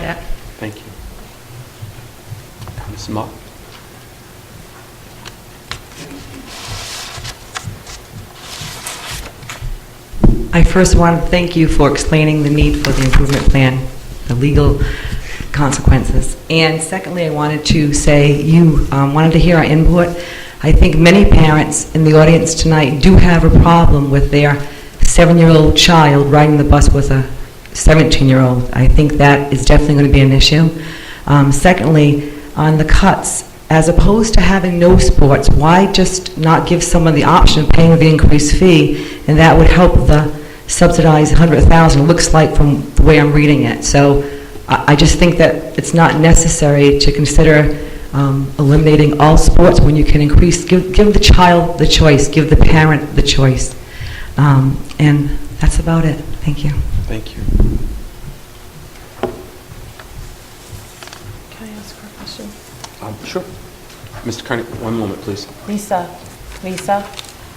that. Thank you. Ms. Mott? I first want to thank you for explaining the need for the improvement plan, the legal consequences. And secondly, I wanted to say you wanted to hear our input. I think many parents in the audience tonight do have a problem with their 7-year-old child riding the bus with a 17-year-old. I think that is definitely going to be an issue. Secondly, on the cuts, as opposed to having no sports, why just not give someone the option of paying the increased fee, and that would help the subsidized 100,000, it looks like from the way I'm reading it. So I just think that it's not necessary to consider eliminating all sports when you can increase, give the child the choice, give the parent the choice. And that's about it. Thank you. Thank you. Can I ask her a question? Sure. Mr. Carney, one moment, please. Lisa,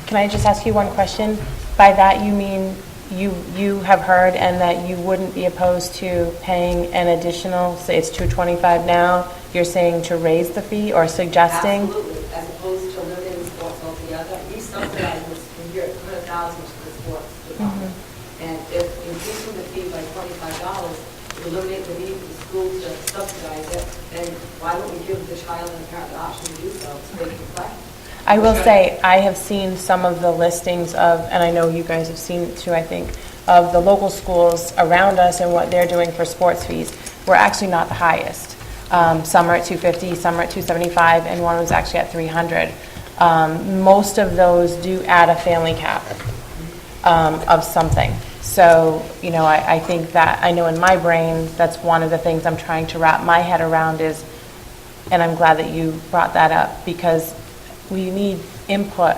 can I just ask you one question? By that you mean you have heard and that you wouldn't be opposed to paying an additional, say it's $225 now, you're saying to raise the fee or suggesting? Absolutely, as opposed to eliminating sports altogether. We subsidize this from here, $100,000 to the sports department. And if increasing the fee by $25 would eliminate the need for the school to subsidize it, then why don't we give the child and the parent the option to do so they can play? I will say, I have seen some of the listings of, and I know you guys have seen it too, I think, of the local schools around us and what they're doing for sports fees. We're actually not the highest. Some are at $250, some are at $275, and one was actually at $300. Most of those do add a family cap of something. So, you know, I think that, I know in my brain, that's one of the things I'm trying to wrap my head around is, and I'm glad that you brought that up, because we need input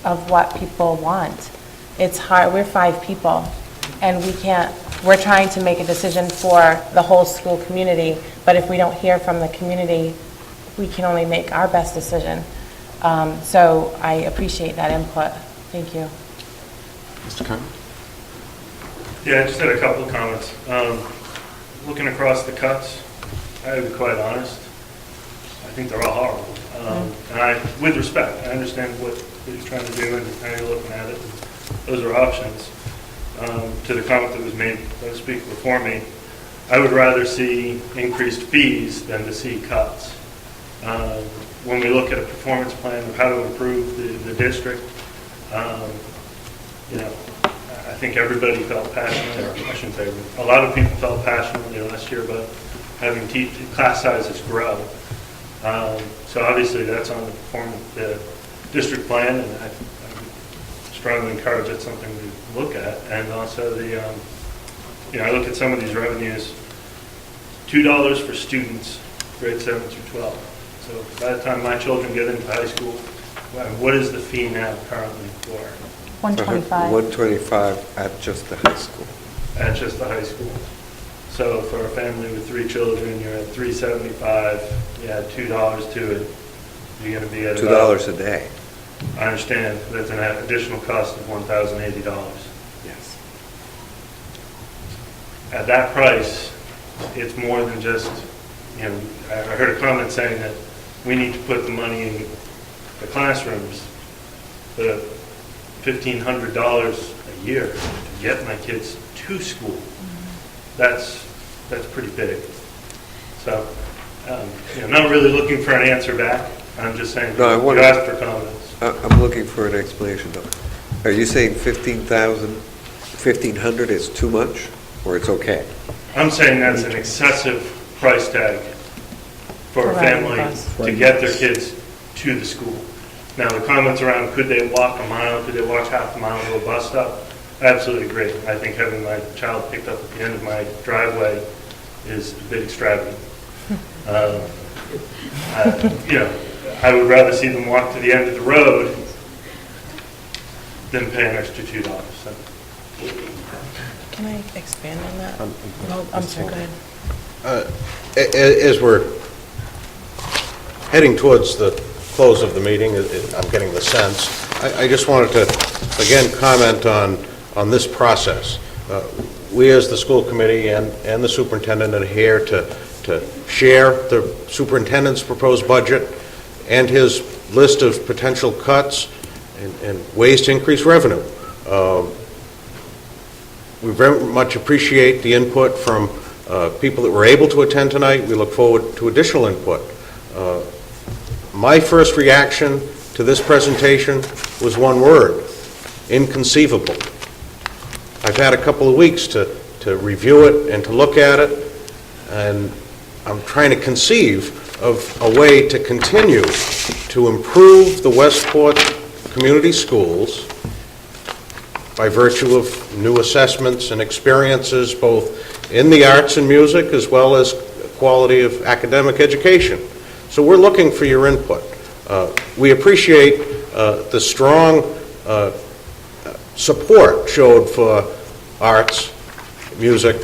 of what people want. It's hard, we're 5 people, and we're trying to make a decision for the whole school community, but if we don't hear from the community, we can only make our best decision. So I appreciate that input. Thank you. Mr. Carney? Yeah, I just had a couple of comments. Looking across the cuts, I would be quite honest, I think they're all horrible. And with respect, I understand what you're trying to do and how you're looking at it. Those are options. To the comment that was made by the speaker before me, I would rather see increased fees than to see cuts. When we look at a performance plan of how to improve the district, you know, I think everybody felt passionately, or I shouldn't say, a lot of people felt passionately last year about having class sizes grow. So obviously that's on the district plan, and I strongly encourage that's something we look at. And also you know, I look at some of these revenues, $2 for students, grade 7 through 12. So by the time my children get into high school, what is the fee now currently for? $125. $125 at just the high school. At just the high school. So for a family with 3 children, you're at $375. You add $2 to it, you're going to be at $2 a day. I understand that's an additional cost of $1,080. Yes. At that price, it's more than just, you know, I heard a comment saying that we need to put the money in the classrooms, the $1,500 a year to get my kids to school. That's pretty big. So, you know, I'm not really looking for an answer back. I'm just saying, you asked for comments. I'm looking for an explanation, though. Are you saying $1,500 is too much, or it's okay? I'm saying that's an excessive price tag for a family to get their kids to the school. Now, the comments around could they walk a mile, could they walk half a mile to a bus stop? I absolutely agree. I think having my child picked up at the end of my driveway is a bit extravagant. You know, I would rather see them walk to the end of the road than pay an extra $2. So. Can I expand on that? I'm sorry, go ahead. As we're heading towards the close of the meeting, I'm getting the sense, I just wanted to, again, comment on this process. we as the school committee and the superintendent adhere to share the superintendent's proposed budget and his list of potential cuts and ways to increase revenue. We very much appreciate the input from people that were able to attend tonight. We look forward to additional input. My first reaction to this presentation was one word: inconceivable. I've had a couple of weeks to review it and to look at it, and I'm trying to conceive of a way to continue to improve the Westport Community Schools by virtue of new assessments and experiences both in the arts and music as well as quality of academic education. So we're looking for your input. We appreciate the strong support showed for arts, music,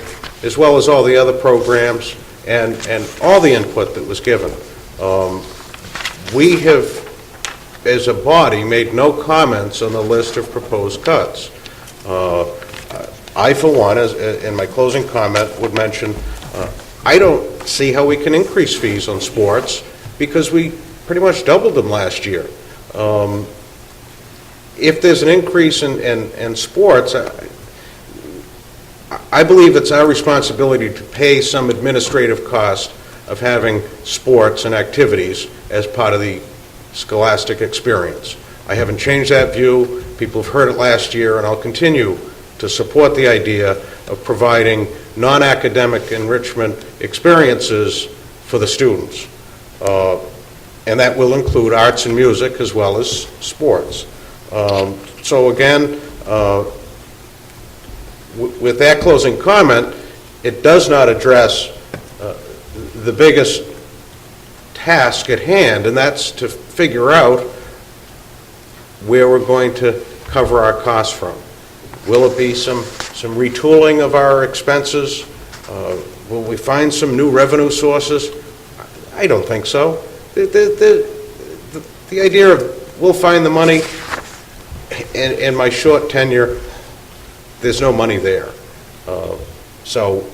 as well as all the other programs and all the input that was given. We have, as a body, made no comments on the list of proposed cuts. I, for one, as in my closing comment, would mention I don't see how we can increase fees on sports because we pretty much doubled them last year. If there's an increase in sports, I believe it's our responsibility to pay some administrative cost of having sports and activities as part of the scholastic experience. I haven't changed that view. People have heard it last year, and I'll continue to support the idea of providing non-academic enrichment experiences for the students. And that will include arts and music as well as sports. So again, with that closing comment, it does not address the biggest task at hand, and that's to figure out where we're going to cover our costs from. Will it be some retooling of our expenses? Will we find some new revenue sources? I don't think so. The idea of we'll find the money, in my short tenure, there's no money there. So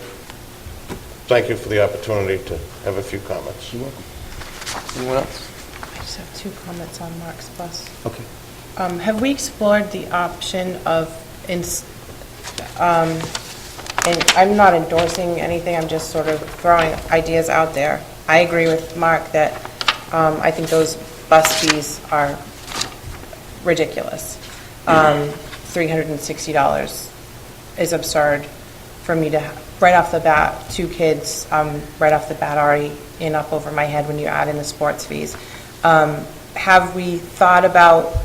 thank you for the opportunity to have a few comments. You're welcome. Anyone else? I just have 2 comments on Mark's bus. Okay. Have we explored the option of, and I'm not endorsing anything, I'm just sort of throwing ideas out there. I agree with Mark that I think those bus fees are ridiculous. $360 is absurd for me to, right off the bat, 2 kids, right off the bat already in up over my head when you add in the sports fees. Have we thought about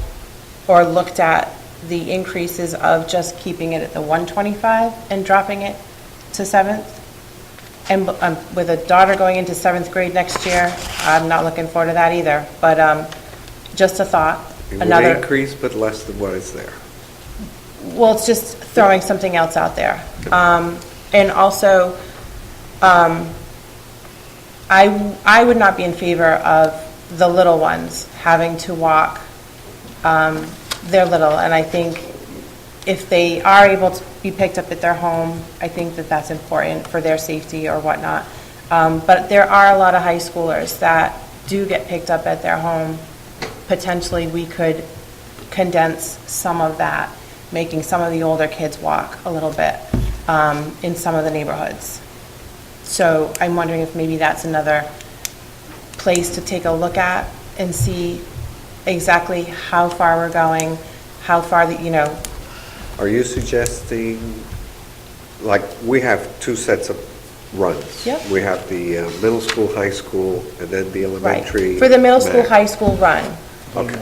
or looked at the increases of just keeping it at the 125 and dropping it to 7th? And with a daughter going into 7th grade next year, I'm not looking forward to that either. But just a thought. It will increase, but less than what is there. Well, it's just throwing something else out there. And also, I would not be in favor of the little ones having to walk. They're little, and I think if they are able to be picked up at their home, I think that that's important for their safety or whatnot. But there are a lot of high schoolers that do get picked up at their home. Potentially, we could condense some of that, making some of the older kids walk a little bit in some of the neighborhoods. So I'm wondering if maybe that's another place to take a look at and see exactly how far we're going, how far the, Are you suggesting, like, we have 2 sets of runs? Yep. We have the middle school, high school, and then the right. elementary. For the middle school, max. high school run, Okay.